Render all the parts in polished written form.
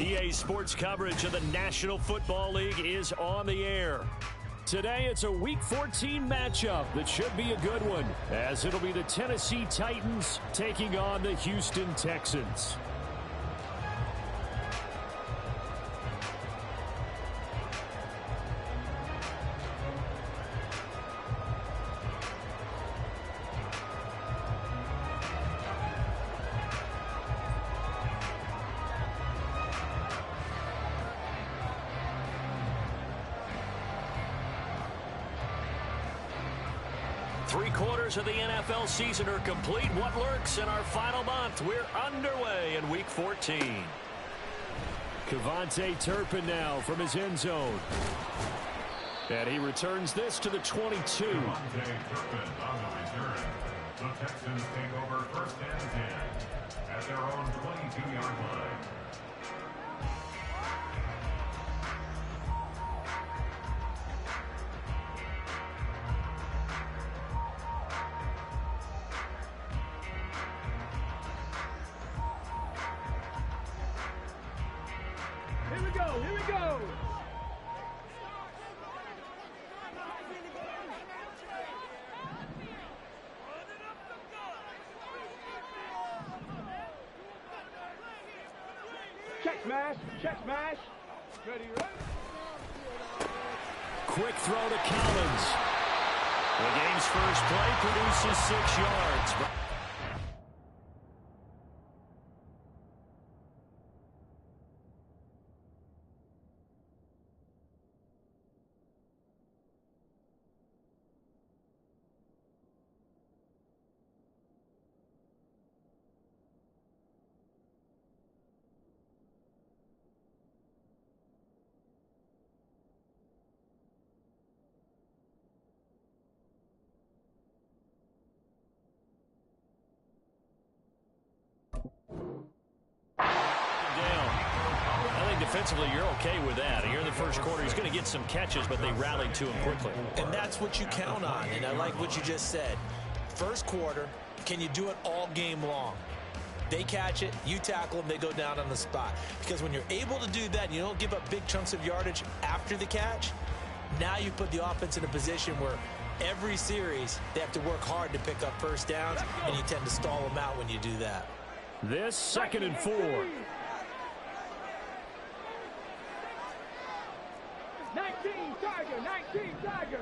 EA Sports coverage of the National Football League is on the air. Today, it's a Week 14 matchup that should be a good one, as it'll be the Tennessee Titans taking on the Houston Texans. Three-quarters of the NFL season are complete. What lurks in our final month? We're underway in Week 14. Kevontae Turpin now from his end zone. And he returns this to the 22. Kevontae Turpin on the return. The Texans take over first and 10 at their own 22-yard line. Here we go. Check smash. Ready, right? Quick throw to Collins. The game's first play produces 6 yards. Defensively, you're okay with that. Here in the first quarter, he's going to get some catches, but they rallied to him quickly. And that's what you count on, and I like what you just said. First quarter, can you do it all game long? They catch it, you tackle them, they go down on the spot. Because when you're able to do that, and you don't give up big chunks of yardage after the catch, now you put the offense in a position where every series they have to work hard to pick up first downs, and you tend to stall them out when you do that. This 2nd and 4. 19 Tiger.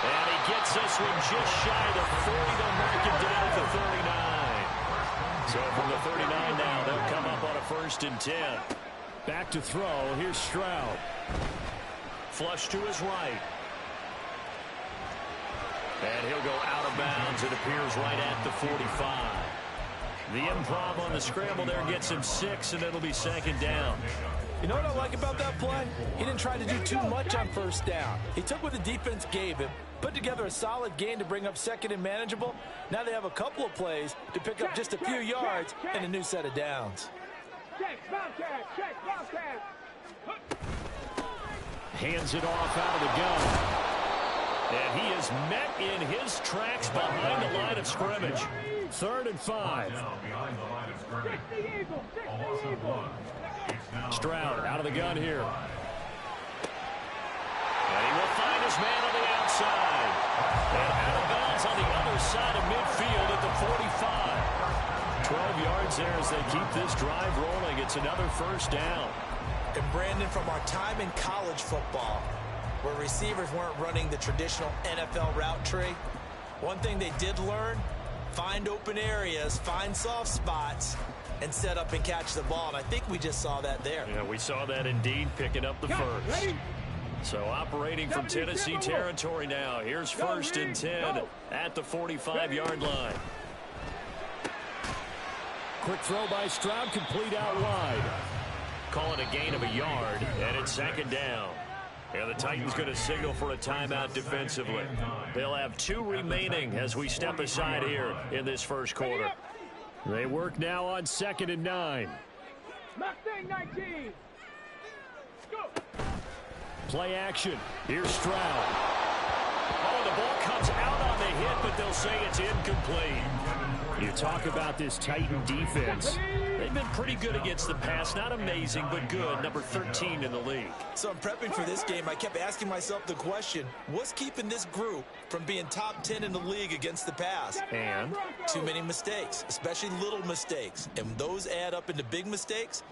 And he gets this one just shy of the 40. They'll mark him down at the 39. So from the 39 now, they'll come up on a 1st and 10. Back to throw. Here's Stroud. Flush to his right. And he'll go out of bounds. It appears right at the 45. The improv on the scramble there gets him 6, and it'll be 2nd down. You know what I like about that play? He didn't try to do too much on first down. He took what the defense gave him, put together a solid gain to bring up 2nd and manageable. Now they have a couple of plays to pick up just a few yards and a new set of downs. Check, Hands it off out of the gun. And he is met in his tracks behind the line of scrimmage. 3rd and 5. Behind the line of scrimmage. A loss of 1. Stroud out of the gun here. And he will find his man on the outside. And out of bounds on the other side of midfield at the 45. 12 yards there as they keep this drive rolling. It's another 1st down. And Brandon, from our time in college football, where receivers weren't running the traditional NFL route tree, one thing they did learn, find open areas, find soft spots, and set up and catch the ball. And I think we just saw that there. Yeah, we saw that indeed, picking up the 1st. So operating from Tennessee territory now. Here's 1st and 10 at the 45-yard line. Quick throw by Stroud, complete out wide. Call it a gain of a yard, and it's 2nd down. And the Titans going to signal for a timeout defensively. They'll have 2 remaining as we step aside here in this first quarter. They work now on 2nd and 9. Mustang 19. Go. Play action. Here's Stroud. Oh, the ball comes out on the hit, but they'll say it's incomplete. You talk about this Titan defense. They've been pretty good against the pass. Not amazing, but good. Number 13 in the league. So I'm prepping for this game. I kept asking myself the question, what's keeping this group from being top 10 in the league against the pass? And? Too many mistakes, especially little mistakes. And those add up into big mistakes.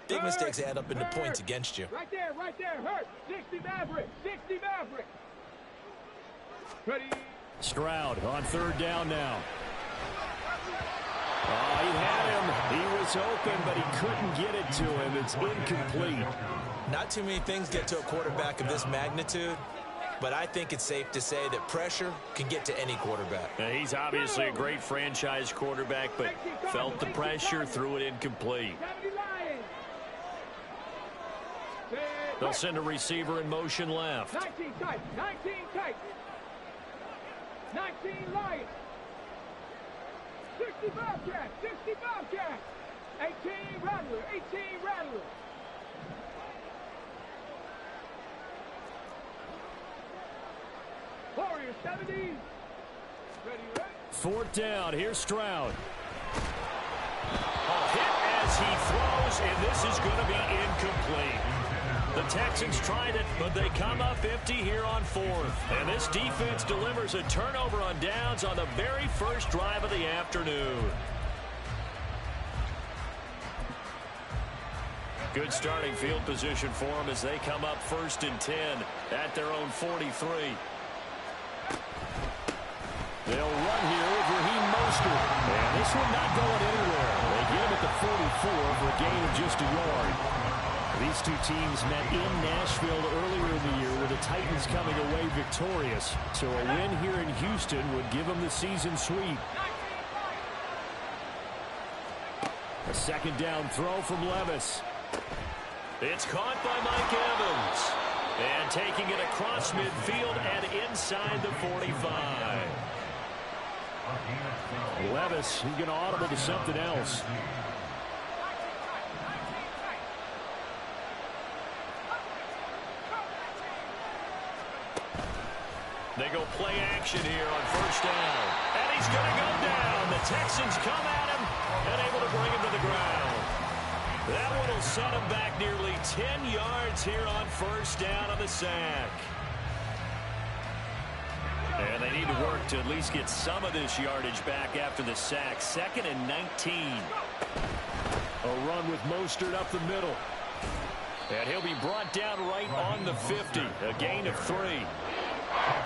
Big mistakes add up into points against you. Right there, Hurt. 60 Maverick, 60 Maverick. Ready. Stroud on third down now. Oh, he had him. He was open, but he couldn't get it to him. It's incomplete. Not too many things get to a quarterback of this magnitude, but I think it's safe to say that pressure can get to any quarterback. Now, he's obviously a great franchise quarterback, but felt the pressure, threw it incomplete. They'll send a receiver in motion left. 19 tight, 19 tight. 19 Lions. 60 Bobcat, 60 Bobcat. 18 Rattler, 18 Rattler. Warrior 70. Ready, right? Fourth down. Here's Stroud. A hit as he throws, and this is going to be incomplete. The Texans tried it, but they come up empty here on fourth. And this defense delivers a turnover on downs on the very first drive of the afternoon. Good starting field position for them as they come up 1st and 10 at their own 43. They'll run here with Raheem Mostert. And this one not going anywhere. They get him at the 44 for a gain of just a yard. These two teams met in Nashville earlier in the year with the Titans coming away victorious. So a win here in Houston would give them the season sweep. A second down throw from Levis. It's caught by Mike Evans. And taking it across midfield and inside the 45. Levis, he's going to audible to something else. They go play action here on first down. And he's going to go down. The Texans come at him and able to bring him to the ground. That one will set him back nearly 10 yards here on first down on the sack. And they need to work to at least get some of this yardage back after the sack. 2nd and 19. A run with Mostert up the middle. And he'll be brought down right on the 50. A gain of 3.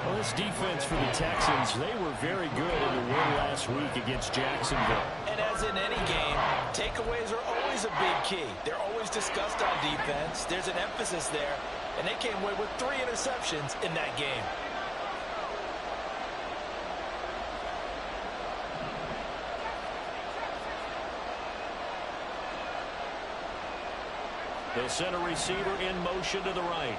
Well, this defense for the Texans, they were very good in the win last week against Jacksonville. And as in any game, takeaways are always a big key. They're always discussed on defense. There's an emphasis there. And they came away with 3 interceptions in that game. They'll send a receiver in motion to the right.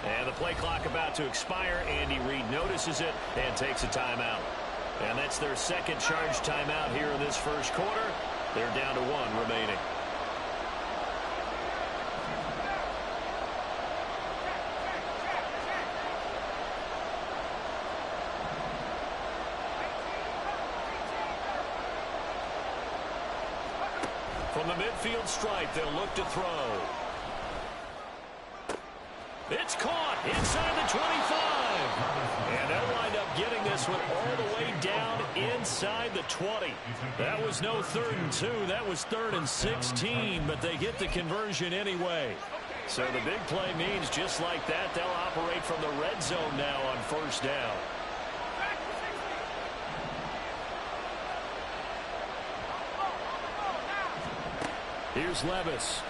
And the play clock about to expire. Andy Reid notices it and takes a timeout. And that's their second charge timeout here in this first quarter. They're down to 1 remaining. From the midfield stripe, they'll look to throw. It's caught inside the 25. And they'll wind up getting this one all the way down inside the 20. That was no 3rd and 2. That was 3rd and 16, but they get the conversion anyway. So the big play means just like that, they'll operate from the red zone now on first down. Here's Levis.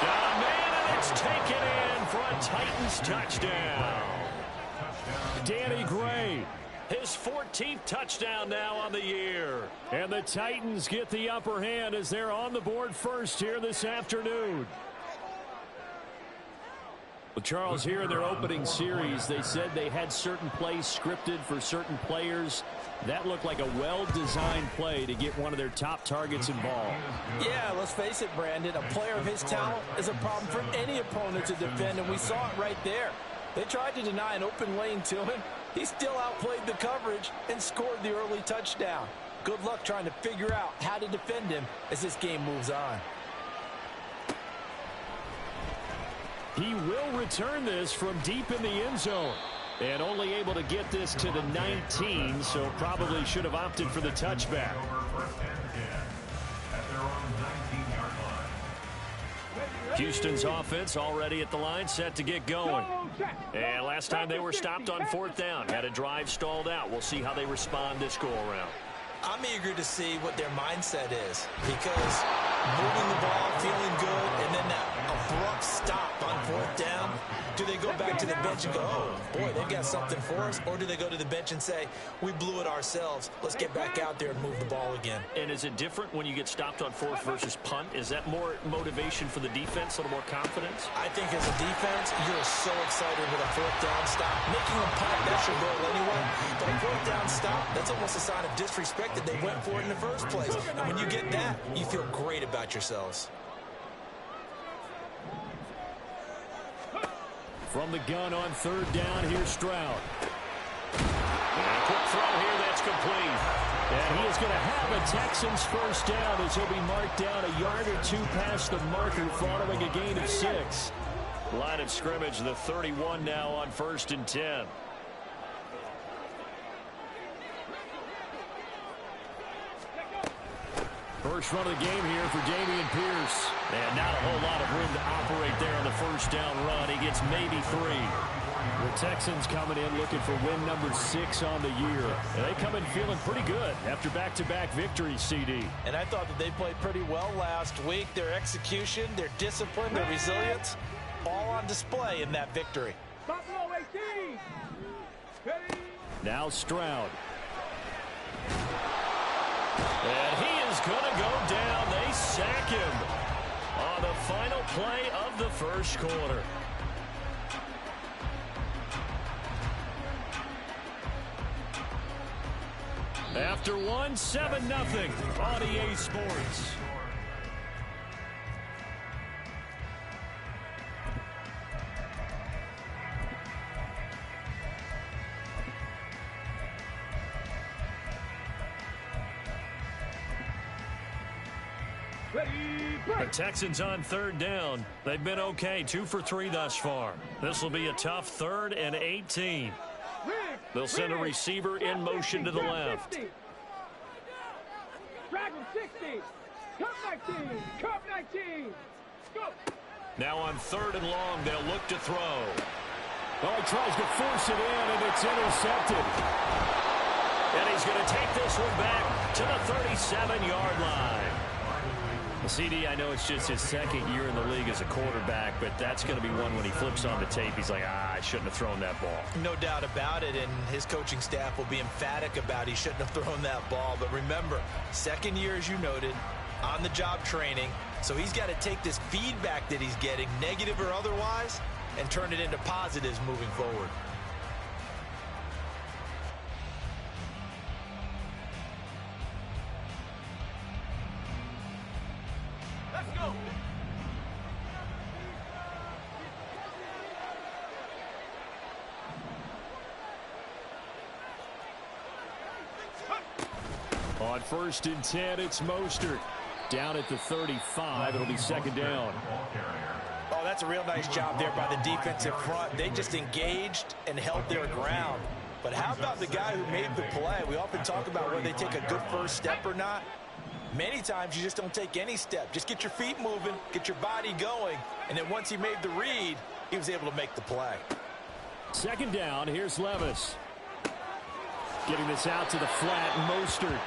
Got a man, and it's taken in for a Titans touchdown. Danny Gray, his 14th touchdown now on the year. And the Titans get the upper hand as they're on the board first here this afternoon. Well, Charles, here in their opening series, they said they had certain plays scripted for certain players. That looked like a well-designed play to get one of their top targets involved. Yeah, let's face it, Brandon. A player of his talent is a problem for any opponent to defend, and we saw it right there. They tried to deny an open lane to him. He still outplayed the coverage and scored the early touchdown. Good luck trying to figure out how to defend him as this game moves on. He will return this from deep in the end zone. And only able to get this to the 19, so probably should have opted for the touchback. Houston's offense already at the line, set to get going. And last time they were stopped on 4th down, had a drive stalled out. We'll see how they respond this go-around. I'm eager to see what their mindset is, because moving the ball, feeling good, and then that abrupt stop on 4th down, do they go back to the bench and go, oh, boy, they've got something for us? Or do they go to the bench and say, we blew it ourselves, let's get back out there and move the ball again? And is it different when you get stopped on 4th versus punt? Is that more motivation for the defense, a little more confidence? I think as a defense, you're so excited with a 4th down stop. Making a punt, that's your goal anyway. But a 4th down stop, that's almost a sign of disrespect that they went for it in the first place. And when you get that, you feel great about yourselves. From the gun on 3rd down, here's Stroud. And a quick throw here, that's complete. And he is going to have a Texans first down as he'll be marked down a yard or 2 past the marker following a gain of 6. Line of scrimmage, the 31 now on 1st and 10. First run of the game here for Dameon Pierce. And not a whole lot of room to operate there on the first down run. He gets maybe 3. The Texans coming in looking for win number 6 on the year. And they come in feeling pretty good after back-to-back victories, CD. And I thought that they played pretty well last week. Their execution, their discipline, their resilience, all on display in that victory. Buffalo 18. Now Stroud. And he is going to go down. They sack him on the final play of the first quarter. After 1, 7-0 on EA Sports. The Texans on 3rd down. They've been okay, 2 for 3 thus far. This will be a tough 3rd and 18. They'll send a receiver in motion to the left. Drag him 60. Cup 19. Cup 19. Go. Now on 3rd and long, they'll look to throw. Oh, he tries to force it in, and it's intercepted. And he's going to take this one back to the 37-yard line. CD, I know it's just his 2nd year in the league as a quarterback, but that's going to be one when he flips on the tape. He's like, I shouldn't have thrown that ball. No doubt about it, and his coaching staff will be emphatic about he shouldn't have thrown that ball. But remember, 2nd year, as you noted, on-the-job training. So he's got to take this feedback that he's getting, negative or otherwise, and turn it into positives moving forward. On 1st and 10, it's Mostert. Down at the 35, it'll be 2nd down. Oh, that's a real nice job there by the defensive front. They just engaged and held their ground. But how about the guy who made the play? We often talk about whether they take a good first step or not. Many times you just don't take any step. Just get your feet moving, get your body going, and then once he made the read, he was able to make the play. 2nd down, here's Levis. Getting this out to the flat, Mostert.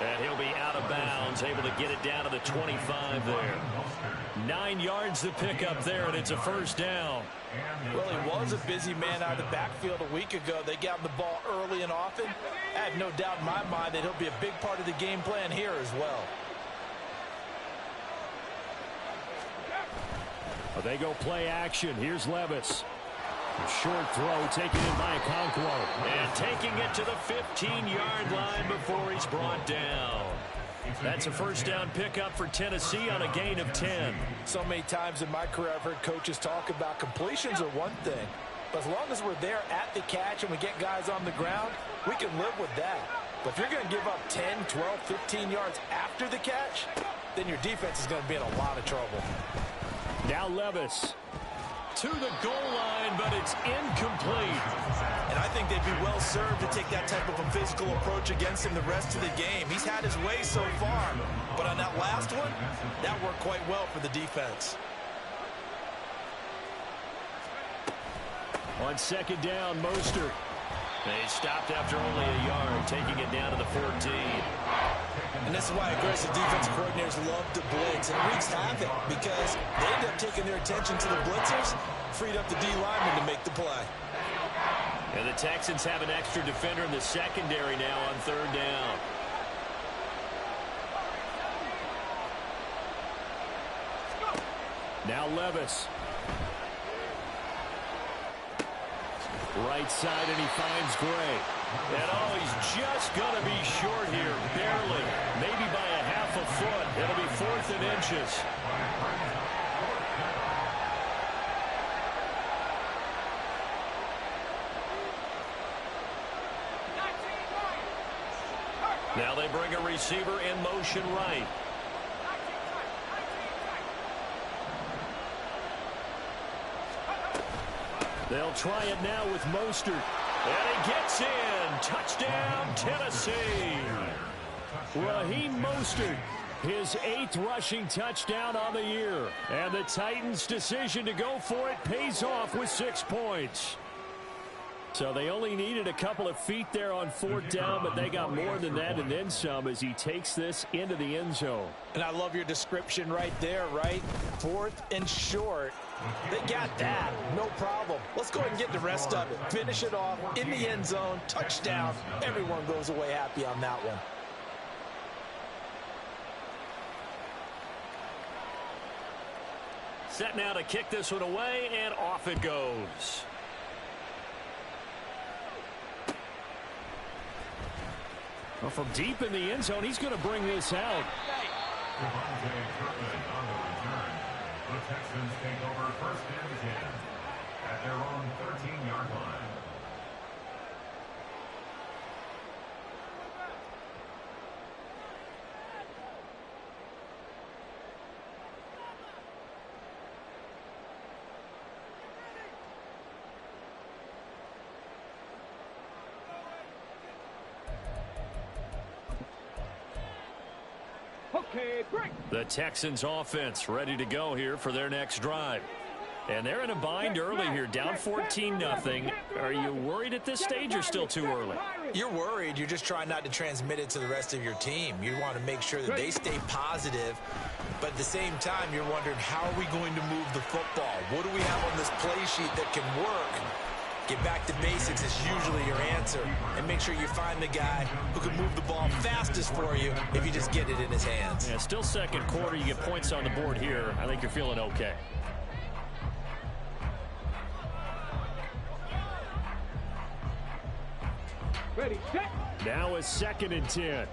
And he'll be out of bounds, able to get it down to the 25 there. 9 yards to pick up there, and it's a first down. Well, he was a busy man out of the backfield a week ago. They got him the ball early and often. I have no doubt in my mind that he'll be a big part of the game plan here as well. Well, they go play action. Here's Levis. A short throw taken in by Okonkwo. And taking it to the 15-yard line before he's brought down. That's a first down pickup for Tennessee on a gain of 10. So many times in my career I've heard coaches talk about completions are one thing. But as long as we're there at the catch and we get guys on the ground, we can live with that. But if you're going to give up 10, 12, 15 yards after the catch, then your defense is going to be in a lot of trouble. Now Levis to the goal line, but it's incomplete. And I think they'd be well served to take that type of a physical approach against him the rest of the game. He's had his way so far, but on that last one, that worked quite well for the defense. On second down, Mostert. They stopped after only a yard, taking it down to the 14. And this is why aggressive defensive coordinators love to blitz. And wreaks havoc because they end up taking their attention to the blitzers, freed up the D lineman to make the play. And the Texans have an extra defender in the secondary now on third down. Now Levis. Right side, and he finds Gray. And oh, he's just going to be short here, barely. Maybe by a half a foot. It'll be 4th and inches. Now they bring a receiver in motion right. They'll try it now with Mostert. And he gets in. Touchdown, Tennessee. Raheem Mostert, his 8th rushing touchdown on the year. And the Titans' decision to go for it pays off with 6 points. So they only needed a couple of feet there on 4th down, but they got more than that and then some as he takes this into the end zone. And I love your description right there, right? 4th and short. They got that. No problem. Let's go ahead and get the rest of it. Finish it off in the end zone. Touchdown. Everyone goes away happy on that one. Set now to kick this one away, and off it goes. Well, from deep in the end zone, he's going to bring this out. The Texans take over 1st and 10 at their own 13-yard line. Okay, break. The Texans offense ready to go here for their next drive. And they're in a bind early here, down 14-0. Are you worried at this stage or still too early? You're worried. You're just trying not to transmit it to the rest of your team. You want to make sure that they stay positive. But at the same time, you're wondering, how are we going to move the football? What do we have on this play sheet that can work? Get back to basics is usually your answer. And make sure you find the guy who can move the ball fastest for you if you just get it in his hands. Yeah, still second quarter. You get points on the board here. I think you're feeling okay. Ready, set. Now is 2nd and 10.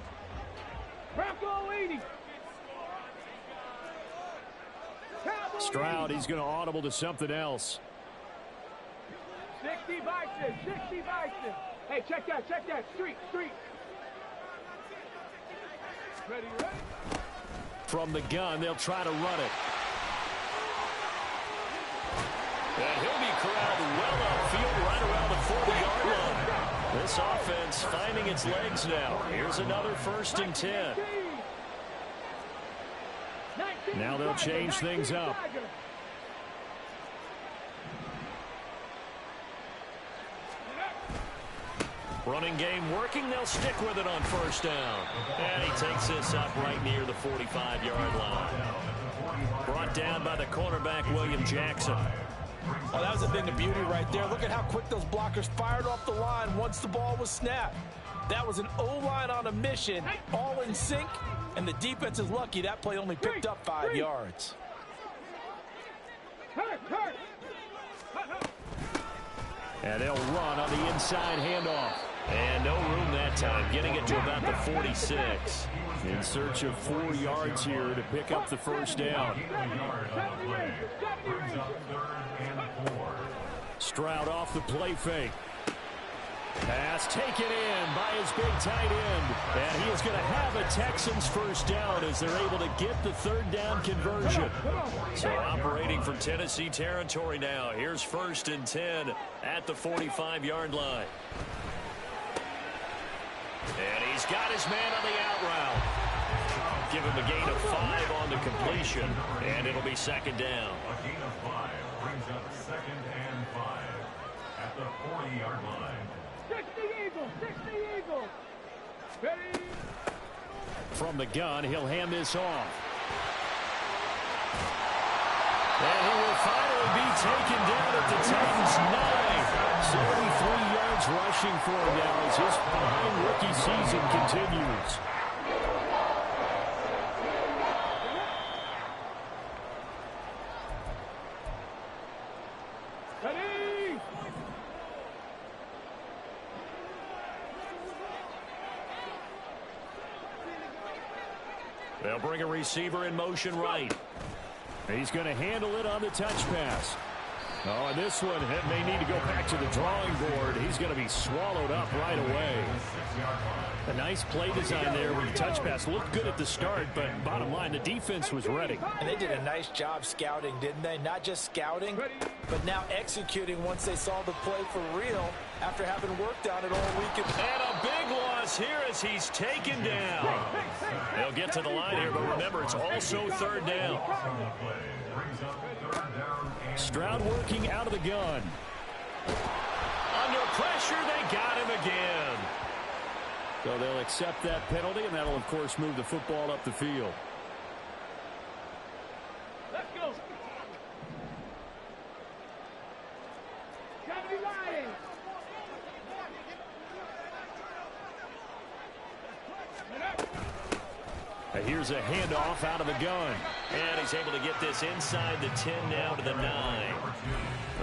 Bronco leading. Stroud, he's going to audible to something else. 60 Bison, 60 Bison. Hey, check that, street. Ready, ready? From the gun, they'll try to run it. And he'll be corralled well upfield right around the 40-yard line. This offense finding its legs now. Here's another 1st and 10. Now they'll change things up. Running game working. They'll stick with it on 1st down. And he takes this up right near the 45-yard line. Brought down by the cornerback, William Jackson. Oh, that was a thing of beauty right there. Look at how quick those blockers fired off the line once the ball was snapped. That was an O-line on a mission, all in sync, and the defense is lucky that play only picked up 5 yards. And they'll run on the inside handoff. And no room that time, getting it to about the 46. In search of 4 yards here to pick up the first down. Stroud off the play fake. Pass taken in by his big tight end. And he is going to have a Texans first down as they're able to get the third down conversion. So operating for Tennessee territory now. Here's 1st and 10 at the 45-yard line. And he's got his man on the out route. Give him a gain of 5 on the completion. And it'll be 2nd down. A gain of 5 brings up 2nd and 5 at the 40-yard line. 60 Eagles! 60 Eagles! Ready? From the gun, he'll hand this off. And he will finally be taken down at the Titans' 9. 73 yards rushing for him now as his fine rookie season continues. Ready? They'll bring a receiver in motion right. He's going to handle it on the touch pass. Oh, and this one may need to go back to the drawing board. He's going to be swallowed up right away. A nice play design there with the touch pass. Looked good at the start, but bottom line, the defense was ready. And they did a nice job scouting, didn't they? Not just scouting, but now executing once they saw the play for real after having worked on it all weekend. And a big loss here as he's taken down. They'll get to the line here, but remember, it's also 3rd down. Stroud working out of the gun. Under pressure, they got him again. So they'll accept that penalty, and that'll, of course, move the football up the field. Let's go! 70 Lions! Here's a handoff out of the gun. And he's able to get this inside the 10 now to the 9.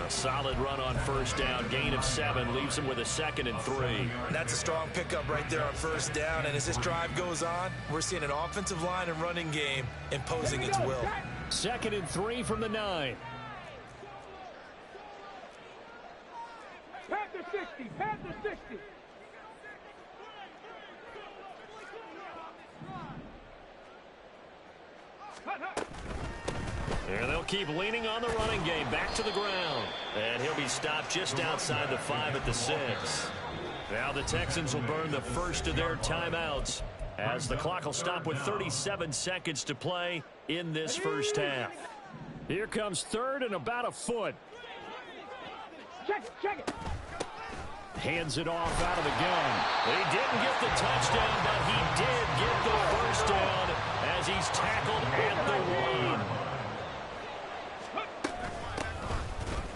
A solid run on 1st down. Gain of 7 leaves him with a 2nd and 3. That's a strong pickup right there on 1st down. And as this drive goes on, we're seeing an offensive line and running game imposing its will. 2nd and 3 from the 9. Panther 60! Panther 60! And they'll keep leaning on the running game. Back to the ground. And he'll be stopped just outside the 5 at the 6. Now the Texans will burn the first of their timeouts as the clock will stop with 37 seconds to play in this first half. Here comes 3rd and about a foot. Check it! Check it! Hands it off out of the gun. He didn't get the touchdown, but he did get the first down as he's tackled at the 1.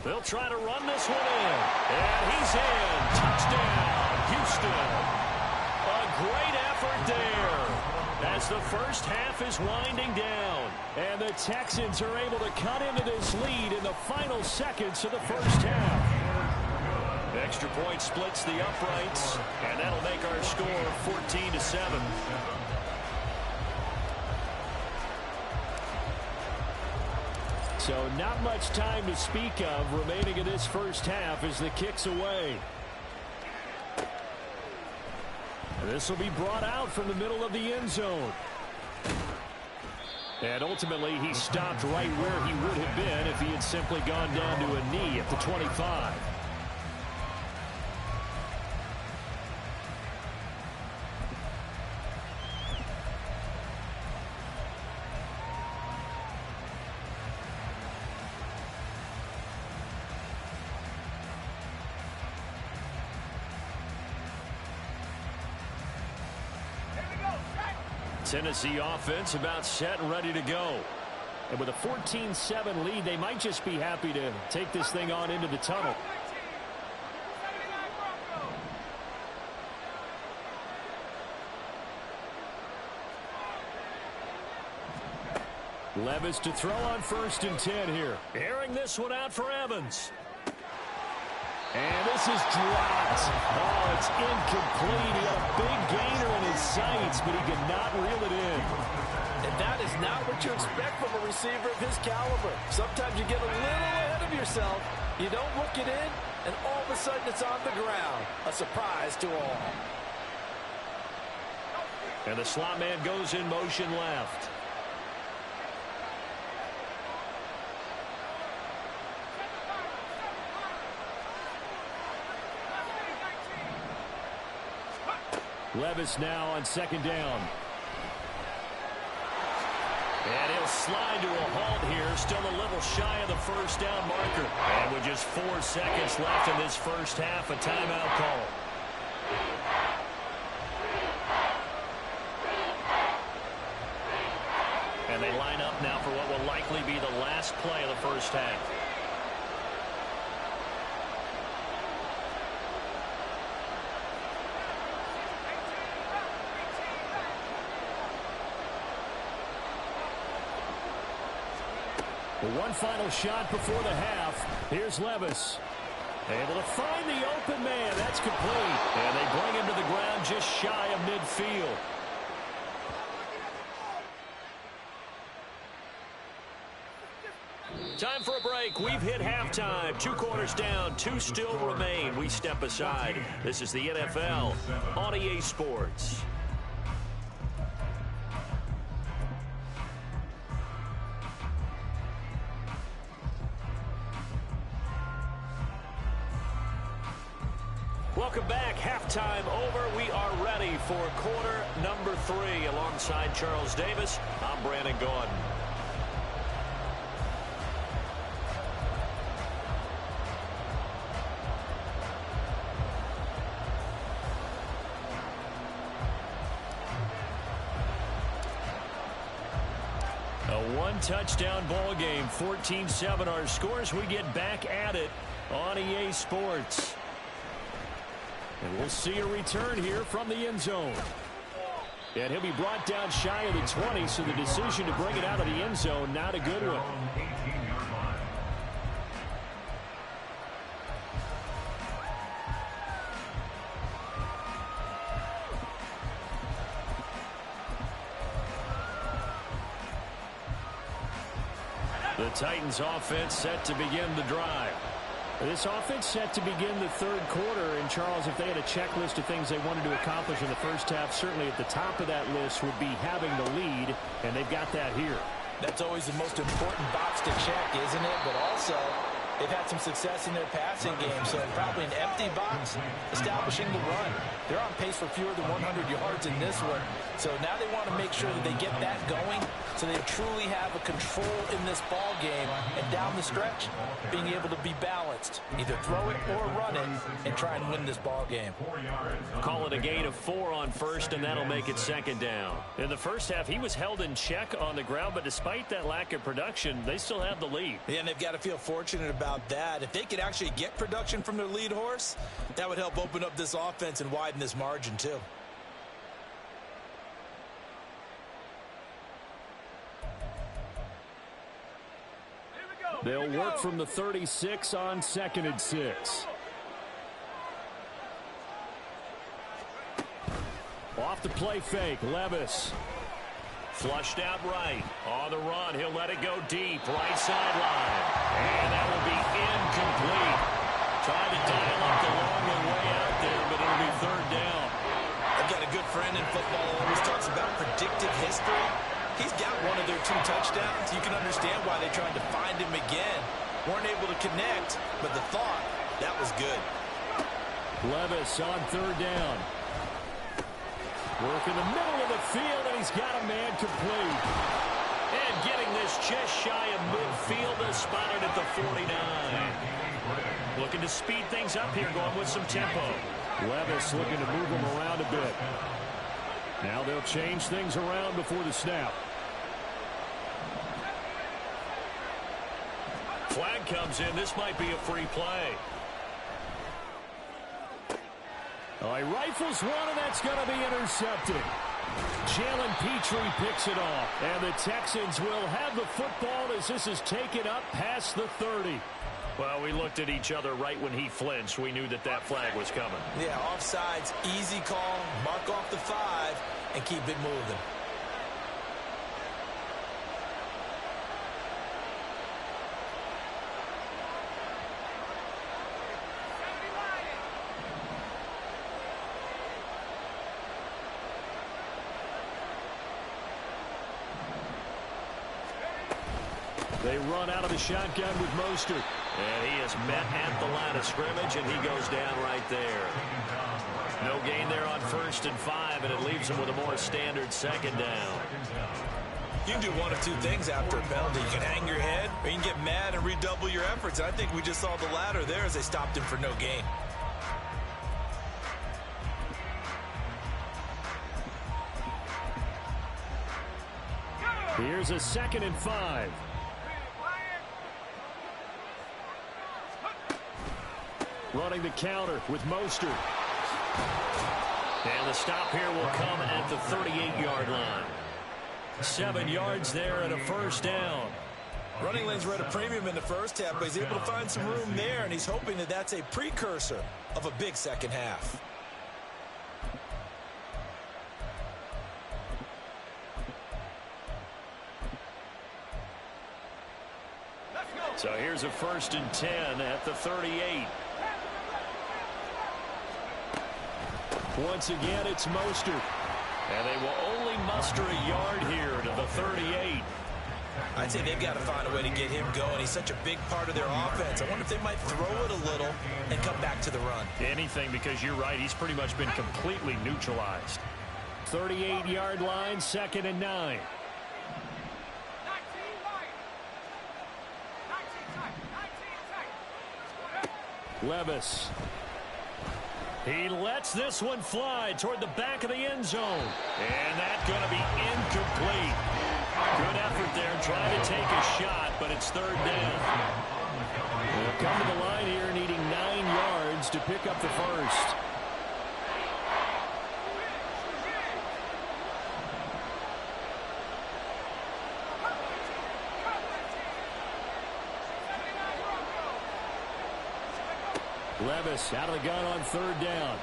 They'll try to run this one in. And he's in. Touchdown, Houston. A great effort there as the first half is winding down. And the Texans are able to cut into this lead in the final seconds of the first half. Extra point splits the uprights, and that'll make our score 14-7. So not much time to speak of remaining in this first half as the kick's away. And this will be brought out from the middle of the end zone. And ultimately, he stopped right where he would have been if he had simply gone down to a knee at the 25. Tennessee offense about set and ready to go. And with a 14-7 lead, they might just be happy to take this thing on into the tunnel. Levis to throw on 1st and 10 here. Airing this one out for Evans. And this is dropped. Oh, it's incomplete. He had a big gainer in his sights, but he could not reel it in. And that is not what you expect from a receiver of his caliber. Sometimes you get a little ahead of yourself. You don't look it in, and all of a sudden it's on the ground. A surprise to all. And the slot man goes in motion left. Levis now on 2nd down. And he'll slide to a halt here. Still a little shy of the 1st down marker. And with just 4 seconds left in this first half, a timeout call. And they line up now for what will likely be the last play of the first half. One final shot before the half. Here's Levis. Able to find the open man. That's complete. And they bring him to the ground just shy of midfield. Time for a break. We've hit halftime. 2 quarters down. 2 still remain. We step aside. This is the NFL on EA Sports. Welcome back. Halftime over. We are ready for quarter number 3. Alongside Charles Davis, I'm Brandon Gaudin. A 1-touchdown ball game. 14-7 our scores. We get back at it on EA Sports. And we'll see a return here from the end zone. And he'll be brought down shy of the 20, so the decision to bring it out of the end zone, not a good one. The Titans offense set to begin the drive. This offense set to begin the 3rd quarter. And, Charles, if they had a checklist of things they wanted to accomplish in the first half, certainly at the top of that list would be having the lead, and they've got that here. That's always the most important box to check, isn't it? But also, they've had some success in their passing game, so probably an empty box establishing the run. They're on pace for fewer than 100 yards in this one, so now they want to make sure that they get that going so they truly have a control in this ball game, and down the stretch, being able to be balanced, either throw it or run it, and try and win this ball game. Call it a gain of 4 on 1st, and that'll make it 2nd down. In the first half, he was held in check on the ground, but despite that lack of production, they still have the lead. Yeah, and they've got to feel fortunate about that. If they could actually get production from their lead horse, that would help open up this offense and widen this margin too. They'll work from the 36 on 2nd and 6. Off the play fake, Levis. Flushed out right. On the run, he'll let it go deep. Right sideline. And that will be incomplete. Tried to dial up the long way out there, but it'll be 3rd down. I've got a good friend in football who always talks about predictive history. He's got one of their 2 touchdowns. You can understand why they tried to find him again. Weren't able to connect, but the thought, that was good. Levis on 3rd down. Work in the middle of the field, and he's got a man complete. And getting this just shy of midfield, they'll spot it at the 49. Looking to speed things up here, going with some tempo. Levis looking to move him around a bit. Now they'll change things around before the snap. Flag comes in. This might be a free play. Oh, he rifles one, and that's going to be intercepted. Jalen Petrie picks it off. And the Texans will have the football as this is taken up past the 30. Well, we looked at each other right when he flinched. We knew that that flag was coming. Yeah, offsides, easy call. Mark off the 5 and keep it moving. They run out of the shotgun with Mostert. And he is met at the line of scrimmage, and he goes down right there. No gain there on 1st and 5, and it leaves him with a more standard 2nd down. You can do one of two things after a penalty. You can hang your head, or you can get mad and redouble your efforts. I think we just saw the latter there as they stopped him for no gain. Here's a 2nd and 5. Running the counter with Mostert. And the stop here will come at the 38-yard line. 7 yards there and a 1st down. Running lanes were at a premium in the first half, but he's able to find some room there, and he's hoping that that's a precursor of a big second half. So here's a 1st and 10 at the 38. Once again, it's Mostert. And they will only muster a yard here to the 38. I'd say they've got to find a way to get him going. He's such a big part of their offense. I wonder if they might throw it a little and come back to the run. Anything, because you're right. He's pretty much been completely neutralized. 38-yard line, 2nd and 9. Levis. He lets this one fly toward the back of the end zone. And that's going to be incomplete. Good effort there trying to take a shot, but it's 3rd down. They'll come to the line here needing 9 yards to pick up the 1st. Levis out of the gun on 3rd down.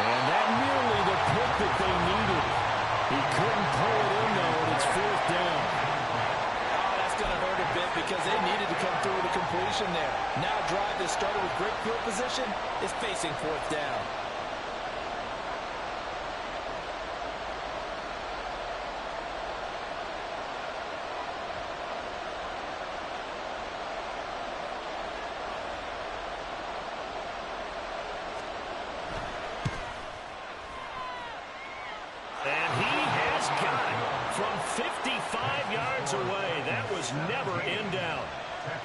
And that nearly the pick that they needed. He couldn't pull it in, though, and it's 4th down. Oh, that's going to hurt a bit because they needed to come through with a completion there. Now a drive that started with great field position is facing 4th down. And he has got it from 55 yards away. That was never in doubt.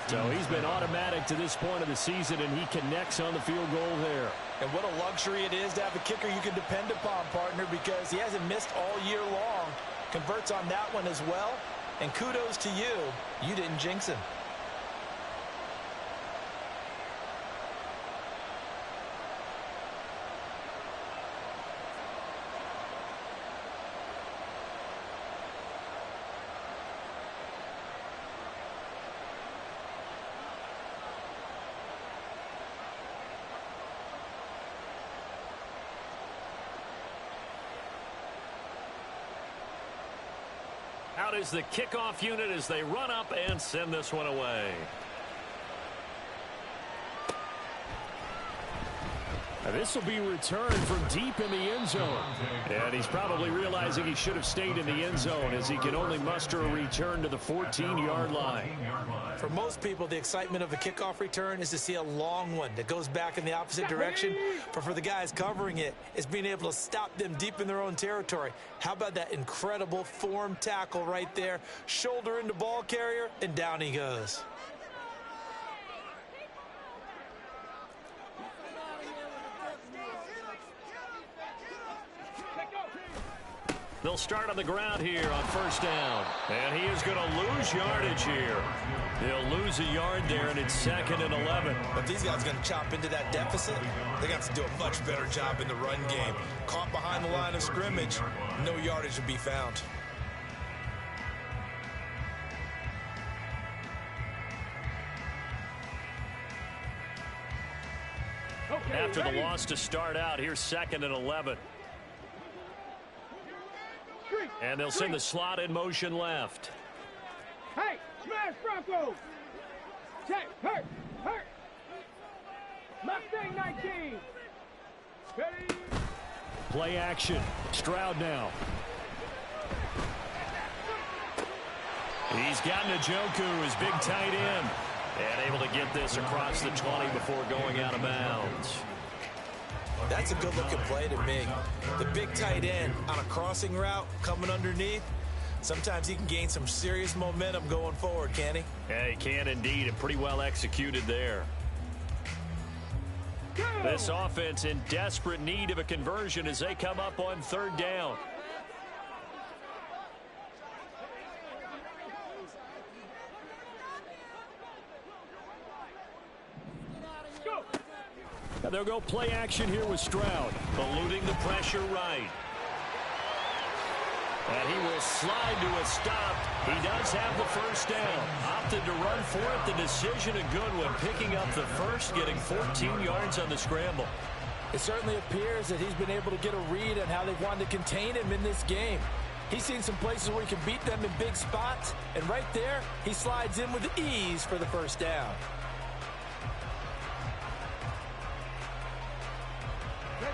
So he's been automatic to this point of the season, and he connects on the field goal there. And what a luxury it is to have a kicker you can depend upon, partner, because he hasn't missed all year long. Converts on that one as well. And kudos to you. You didn't jinx him. Out is the kickoff unit as they run up and send this one away. Now this will be returned from deep in the end zone. And he's probably realizing he should have stayed in the end zone as he can only muster a return to the 14-yard line. For most people, the excitement of a kickoff return is to see a long one that goes back in the opposite direction. But for the guys covering it, it's being able to stop them deep in their own territory. How about that incredible form tackle right there? Shoulder into ball carrier, and down he goes. They'll start on the ground here on 1st down. And he is going to lose yardage here. They'll lose a yard there, and it's 2nd and 11. If these guys are going to chop into that deficit, they got to do a much better job in the run game. Caught behind the line of scrimmage, no yardage to be found. Okay, After ready? the loss to start out, here's 2nd and 11. Street, And they'll send the slot in motion left. Hey, smash Broncos! Check, hurt! Mustang 19! Ready? Play action. Stroud now. He's got Njoku, his big tight end. And able to get this across the 20 before going out of bounds. That's a good-looking play to me. The big tight end on a crossing route coming underneath. Sometimes he can gain some serious momentum going forward, can he? Yeah, he can indeed, and pretty well executed there. This offense in desperate need of a conversion as they come up on 3rd down. Now they'll go play action here with Stroud, eluding the pressure right. And he will slide to a stop. He does have the first down. Opted to run for it. The decision a good one. Picking up the first, getting 14 yards on the scramble. It certainly appears that he's been able to get a read on how they've wanted to contain him in this game. He's seen some places where he can beat them in big spots. And right there, he slides in with ease for the first down.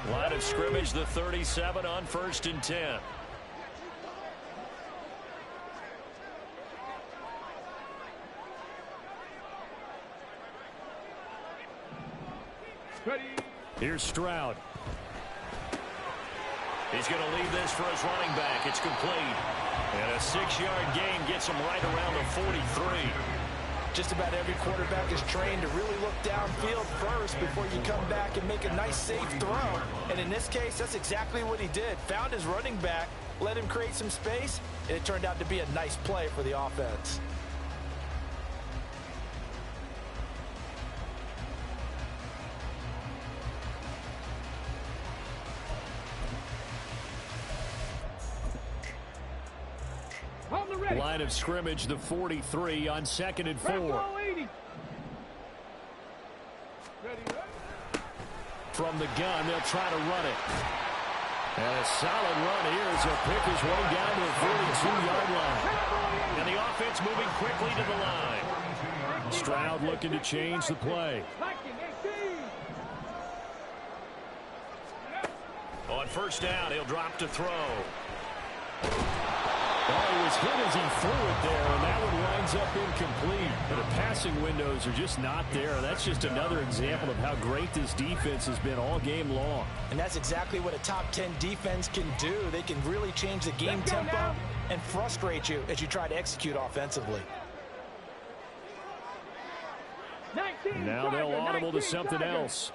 Line of scrimmage, the 37 on 1st and 10. Ready? Here's Stroud. He's going to leave this for his running back. It's complete. And a 6-yard gain gets him right around the 43. Just about every quarterback is trained to really look downfield first before you come back and make a nice, safe throw. And in this case, that's exactly what he did. Found his running back, let him create some space, and it turned out to be a nice play for the offense. Line of scrimmage, the 43 on 2nd and 4. From the gun, they'll try to run it. And a solid run here as they'll pick his way down to the 42-yard line. And the offense moving quickly to the line. Stroud looking to change the play. On 1st down, he'll drop to throw. Oh, he was hit as he threw it there, and that one winds up incomplete. But the passing windows are just not there. That's just another example of how great this defense has been all game long. And that's exactly what a top 10 defense can do. They can really change the game tempo and frustrate you as you try to execute offensively. Now they'll audible to something else.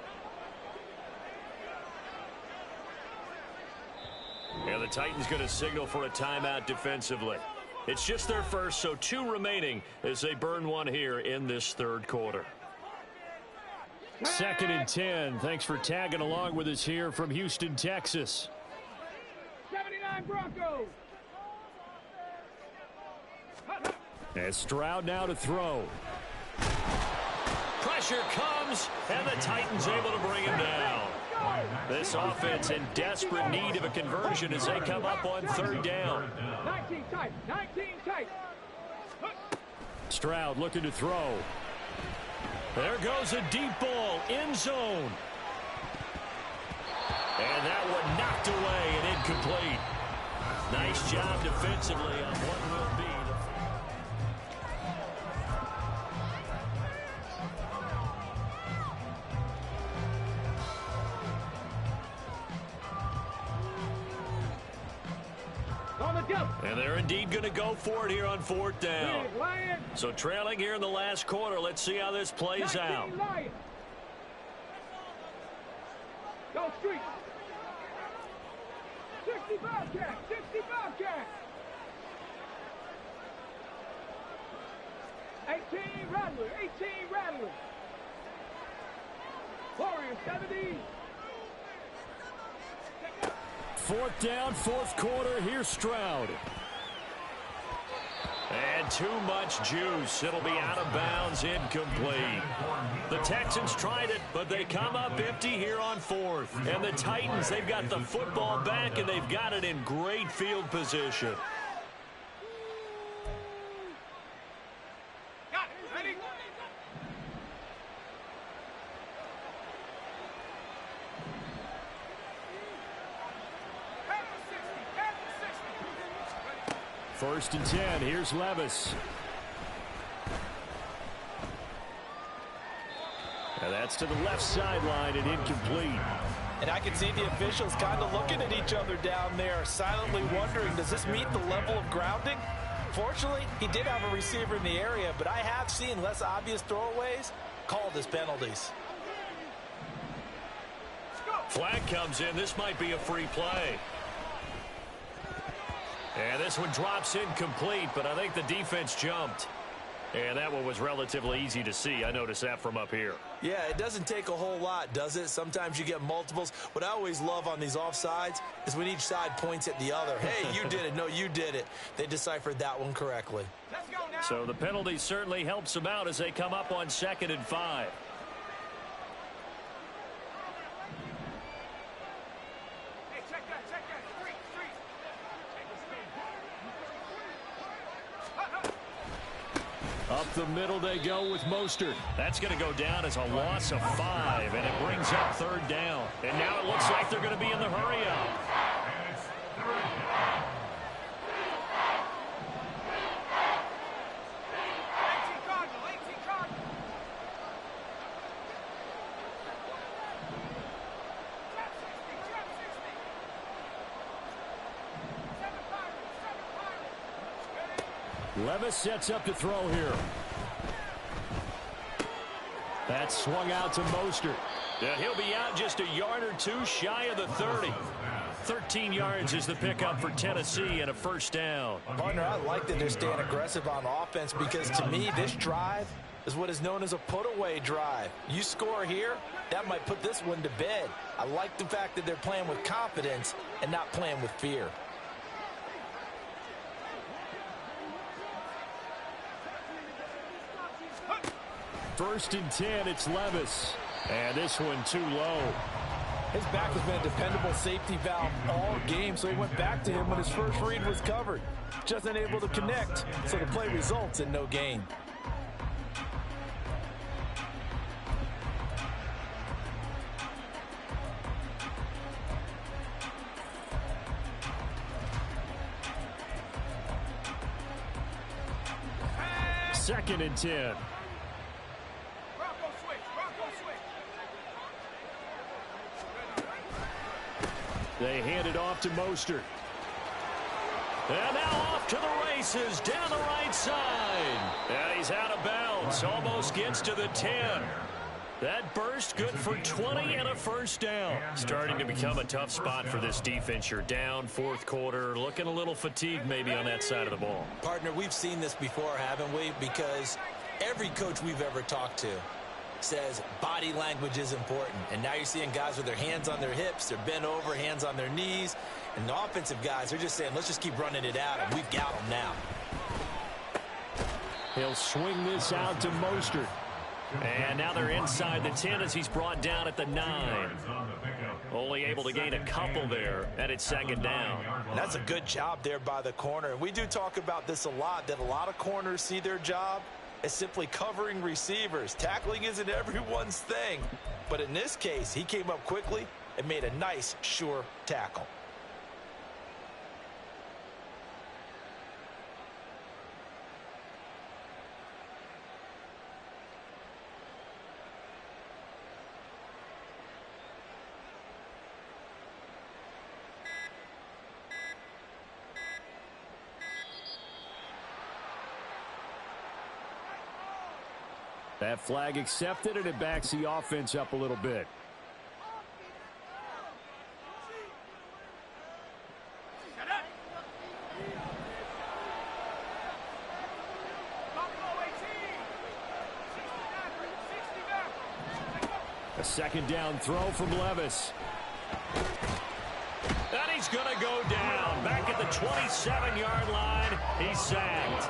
And the Titans going to signal for a timeout defensively. It's just their first, so 2 remaining as they burn one here in this 3rd quarter. 2nd and 10. Thanks for tagging along with us here from Houston, Texas. 79 Broncos. And Stroud now to throw. Pressure comes, and the Titans able to bring him down. This offense in desperate need of a conversion as they come up on 3rd down. 19 tight, 19 tight. Stroud looking to throw. There goes a deep ball, end zone. And that one knocked away and incomplete. Nice job defensively on what will be the... And they're indeed going to go for it here on 4th down. So trailing here in the last quarter. Let's see how this plays out. Go Street. 60 Bobcat. 60 Bobcat. 18 18 Rattler, 18 Rattler. Warriors 70. Fourth down, fourth quarter. Here's Stroud. And too much juice. It'll be out of bounds, incomplete. The Texans tried it, but they come up empty here on fourth. And the Titans, they've got the football back, and they've got it in great field position. Got it. Ready? First and 10. Here's Levis. And that's to the left sideline and incomplete. And I can see the officials kind of looking at each other down there, silently wondering, does this meet the level of grounding? Fortunately, he did have a receiver in the area, but I have seen less obvious throwaways called as penalties. Flag comes in. This might be a free play. And this one drops incomplete, but I think the defense jumped. And that one was relatively easy to see. I noticed that from up here. Yeah, it doesn't take a whole lot, does it? Sometimes you get multiples. What I always love on these offsides is when each side points at the other. Hey, you did it. No, you did it. They deciphered that one correctly. Let's go now. So the penalty certainly helps them out as they come up on 2nd and 5. Hey, check that. Street. Up the middle they go with Mostert. That's going to go down as a loss of 5, and it brings up 3rd down. And now it looks like they're going to be in the hurry-up. And it's 3rd down. 18 Cardinal. Trap 60. 7 Pirates. Ready? Levis sets up to throw here. That's swung out to Mostert. He'll be out just a yard or two shy of the 30. 13 yards is the pickup for Tennessee and a 1st down. Partner, I like that they're staying aggressive on offense because to me, this drive is what is known as a put-away drive. You score here, that might put this one to bed. I like the fact that they're playing with confidence and not playing with fear. First and 10, it's Levis. And this one too low. His back has been a dependable safety valve all game, so he went back to him when his first read was covered. Just unable to connect, so the play results in no gain. Second and 10. Bronco switch. They hand it off to Mostert. And now off to the races down the right side. And he's out of bounds. Almost gets to the 10. That burst good for 20 and a 1st down. Starting to become a tough spot for this defense. You're down 4th quarter. Looking a little fatigued maybe on that side of the ball. Partner, we've seen this before, haven't we? Because every coach we've ever talked to says body language is important. And now you're seeing guys with their hands on their hips, they're bent over, hands on their knees. And the offensive guys are just saying, let's just keep running it out, and we've got them now. He'll swing this out to Mostert. And now they're inside the 10 as he's brought down at the 9. Only able to gain a couple there, and it's 2nd down. That's a good job there by the corner. And we do talk about this a lot, that a lot of corners see their job as simply covering receivers. Tackling isn't everyone's thing. But in this case, he came up quickly and made a nice, sure tackle. That flag accepted, and it backs the offense up a little bit. Buffalo 18. second down throw from Levis. And he's going to go down. Back at the 27-yard line, he's sacked.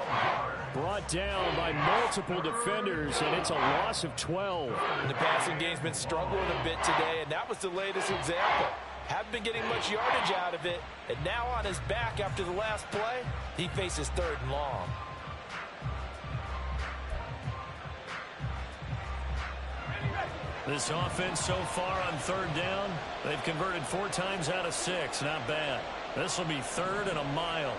Brought down by multiple defenders, and it's a loss of 12. And the passing game's been struggling a bit today, and that was the latest example. Haven't been getting much yardage out of it, and now on his back after the last play, he faces 3rd and long. This offense so far on 3rd down, they've converted 4 times out of 6. Not bad. This will be 3rd and a mile.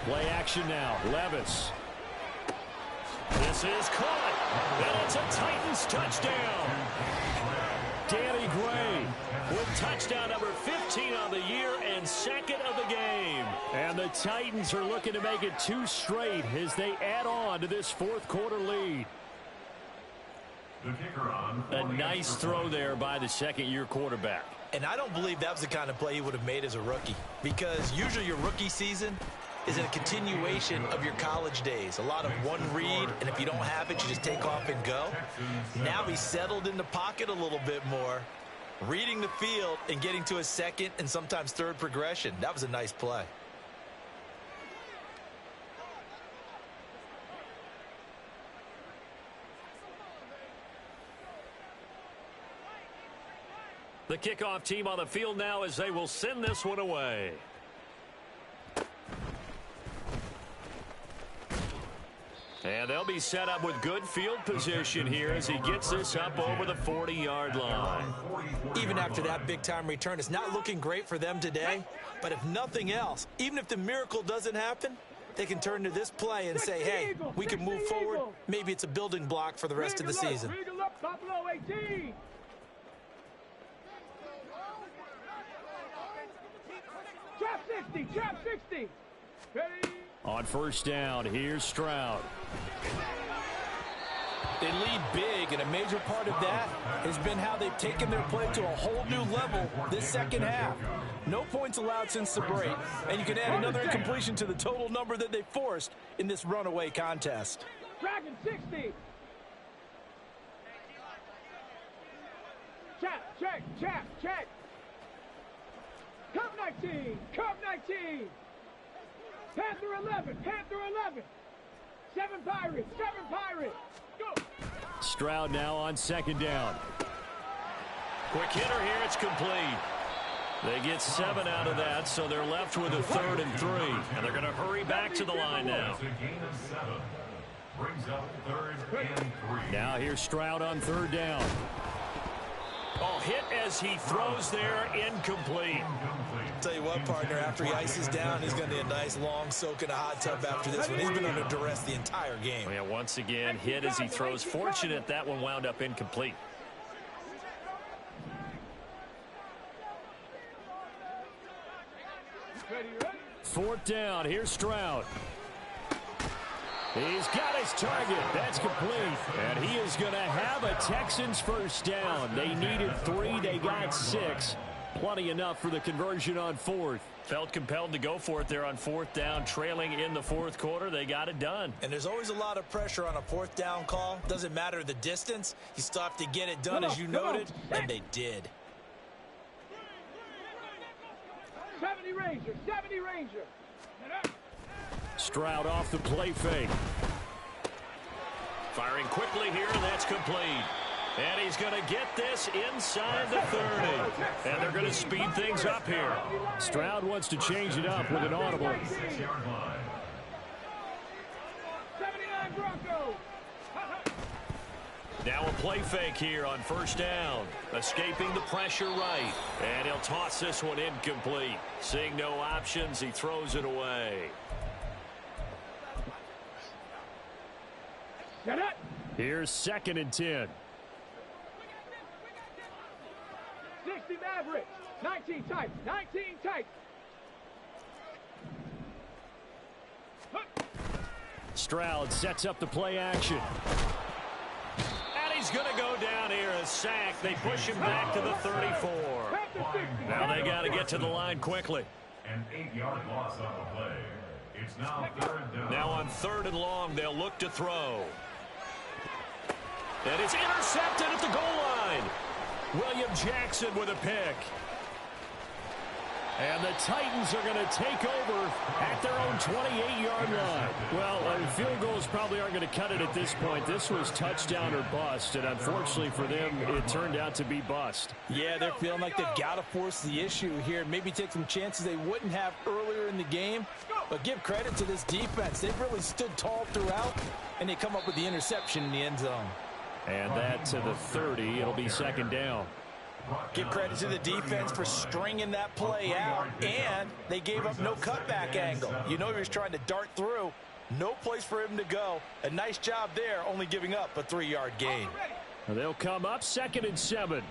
Play action now. Levis. This is caught. And it's a Titans touchdown. Danny Gray with touchdown number 15 on the year and 2nd of the game. And the Titans are looking to make it 2 straight as they add on to this 4th quarter lead. A nice throw there by the 2nd-year quarterback. And I don't believe that was the kind of play he would have made as a rookie, because usually your rookie season is a continuation of your college days. A lot of one read, and if you don't have it, you just take off and go. Now he's settled in the pocket a little bit more, reading the field and getting to a 2nd and sometimes 3rd progression. That was a nice play. The kickoff team on the field now as they will send this one away. And they'll be set up with good field position here as he gets this up over the 40-yard line. Even after that big-time return, it's not looking great for them today. But if nothing else, even if the miracle doesn't happen, they can turn to this play and say, hey, we can move forward. Maybe it's a building block for the rest of the season. Trap 60, trap 60. Ready? On 1st down, here's Stroud. They lead big, and a major part of that has been how they've taken their play to a whole new level this 2nd half. No points allowed since the break, and you can add another incompletion to the total number that they forced in this runaway contest. Dragon 60. Chap, check, chap, check. Cup 19, Cup 19. Panther 11, Panther 11. 7 Pirates, 7 Pirates. Go. Stroud now on 2nd down. Quick hitter here, it's complete. They get 7 out of that, so they're left with a 3rd and 3. And they're going to hurry back to the line now. Now here's Stroud on 3rd down. Oh, hit as he throws there, incomplete. Tell you what, partner, after he ices down, he's going to need a nice long soak in a hot tub after this one. He's been under duress the entire game. Yeah, once again, hit as he throws. Fortunate that one wound up incomplete. Ready, ready. 4th down, here's Stroud. He's got his target. That's complete. And he is going to have a Texans 1st down. They needed 3. They got 6. Plenty enough for the conversion on 4th. Felt compelled to go for it there on 4th down. Trailing in the 4th quarter. They got it done. And there's always a lot of pressure on a 4th down call. Doesn't matter the distance. You still have to get it done, as you noted. And they did. 70 Ranger, 70 Ranger. Stroud off the play fake. Firing quickly here, and that's complete. And he's going to get this inside the 30. And they're going to speed things up here. Stroud wants to change it up with an audible. 79 Broncos. Now a play fake here on 1st down. Escaping the pressure right. And he'll toss this one incomplete. Seeing no options, he throws it away. Here's 2nd and 10. 60 Mavericks. 19 tight. 19 tight. Stroud sets up the play action. And he's going to go down here, a sack. They push him back to the 34. Now they got to get to the line quickly. An 8-yard loss on the play. It's now 3rd down. Now on 3rd and long, they'll look to throw. And it's intercepted at the goal line. William Jackson with a pick. And the Titans are going to take over at their own 28-yard line. Well, field goals probably aren't going to cut it at this point. This was touchdown or bust, and unfortunately for them, it turned out to be bust. Yeah, they're feeling like they've got to force the issue here. Maybe take some chances they wouldn't have earlier in the game. But give credit to this defense. They've really stood tall throughout, and they come up with the interception in the end zone. And that to the 30. It'll be 2nd down. Give credit to the defense for stringing that play out, and they gave up no cutback angle. You know he was trying to dart through. No place for him to go. A nice job there, only giving up a 3-yard gain. They'll come up 2nd and 7.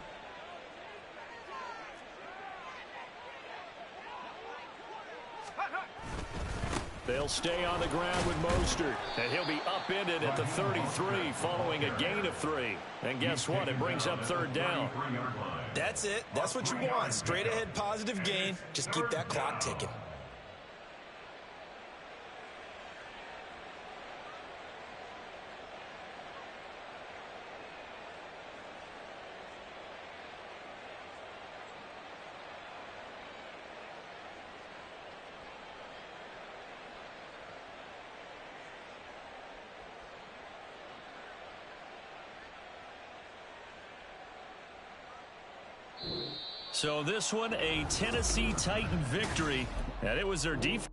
They'll stay on the ground with Mostert, and he'll be upended at the 33 following a gain of 3. And guess what? It brings up 3rd down. That's it. That's what you want. Straight ahead positive gain. Just keep that clock ticking. So this one, a Tennessee Titan victory, and it was their defense.